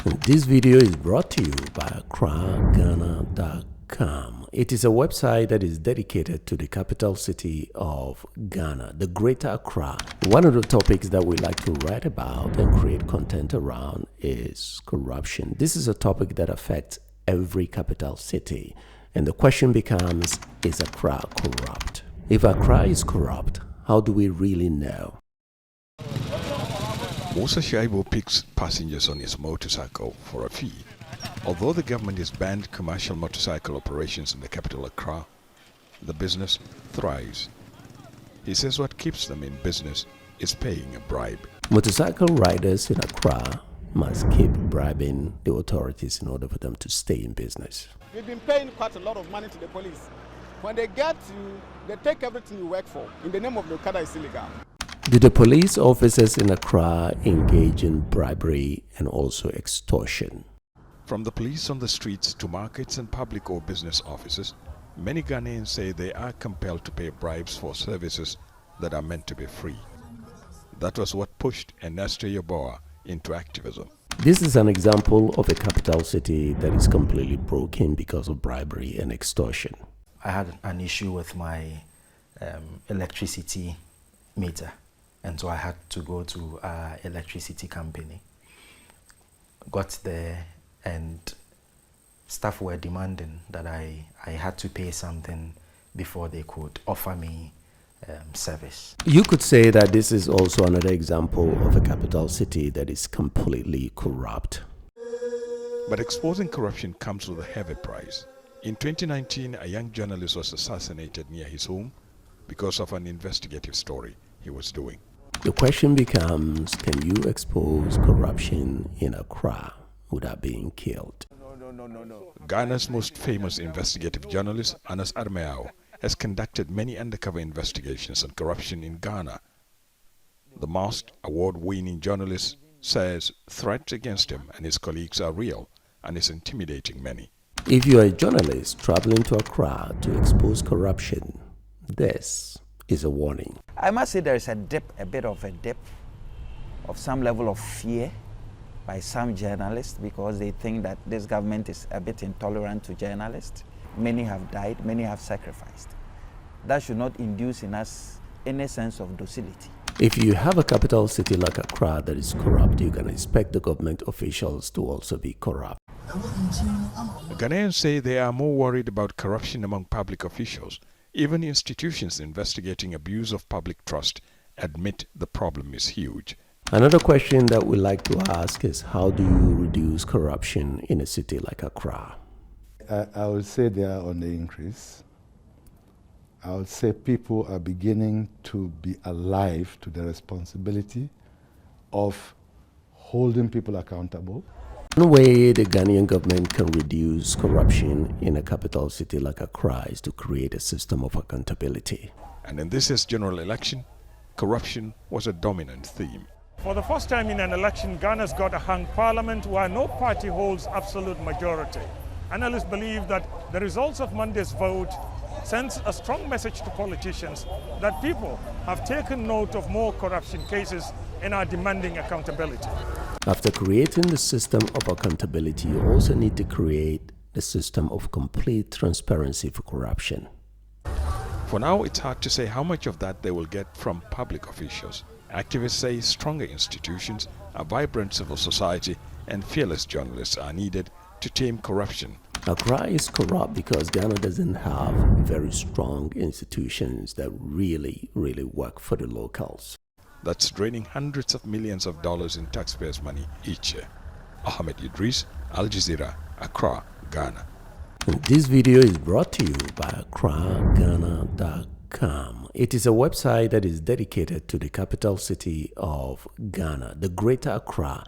This video is brought to you by AccraGhana.com. It is a website that is dedicated to the capital city of Ghana, the Greater Accra. One of the topics that we like to write about and create content around is corruption. This is a topic that affects every capital city. And the question becomes, is Accra corrupt? If Accra is corrupt, how do we really know? Musa Shaibu picks passengers on his motorcycle for a fee. Although the government has banned commercial motorcycle operations in the capital Accra, the business thrives. He says what keeps them in business is paying a bribe. Motorcycle riders in Accra must keep bribing the authorities in order for them to stay in business. We've been paying quite a lot of money to the police. When they get you, they take everything you work for. In the name of the Okada is illegal. Do the police officers in Accra engage in bribery and also extortion? From the police on the streets to markets and public or business offices, many Ghanaians say they are compelled to pay bribes for services that are meant to be free. That was what pushed Ernesto Yeboah into activism. This is an example of a capital city that is completely broken because of bribery and extortion. I had an issue with my electricity meter, and so I had to go to our electricity company. Got there and staff were demanding that I had to pay something before they could offer me service. You could say that this is also another example of a capital city that is completely corrupt. But exposing corruption comes with a heavy price. In 2019, a young journalist was assassinated near his home because of an investigative story he was doing. The question becomes, can you expose corruption in Accra without being killed? No. Ghana's most famous investigative journalist, Anas Armeao, has conducted many undercover investigations on corruption in Ghana. The most award-winning journalist says threats against him and his colleagues are real and is intimidating many. If you are a journalist traveling to Accra to expose corruption, this is a warning. I must say there is a bit of a dip of some level of fear by some journalists because they think that this government is a bit intolerant to journalists. Many have died, many have sacrificed. That should not induce in us any sense of docility. If you have a capital city like Accra that is corrupt, you can expect the government officials to also be corrupt. Ghanaians say they are more worried about corruption among public officials. Even institutions investigating abuse of public trust admit the problem is huge. Another question that we like to ask is, how do you reduce corruption in a city like Accra? I would say they are on the increase. I would say people are beginning to be alive to the responsibility of holding people accountable. One way the Ghanaian government can reduce corruption in a capital city like Accra is to create a system of accountability. And in this year's general election, corruption was a dominant theme. For the first time in an election, Ghana's got a hung parliament where no party holds absolute majority. Analysts believe that the results of Monday's vote sends a strong message to politicians that people have taken note of more corruption cases and are demanding accountability. After creating the system of accountability, you also need to create the system of complete transparency for corruption. For now, it's hard to say how much of that they will get from public officials. Activists say stronger institutions, a vibrant civil society, and fearless journalists are needed to tame corruption. Accra is corrupt because Ghana doesn't have very strong institutions that really work for the locals. That's draining hundreds of millions of dollars in taxpayers' money each year. Ahmed Idris, Al Jazeera, Accra, Ghana. This video is brought to you by AccraGhana.com. It is a website that is dedicated to the capital city of Ghana, the Greater Accra.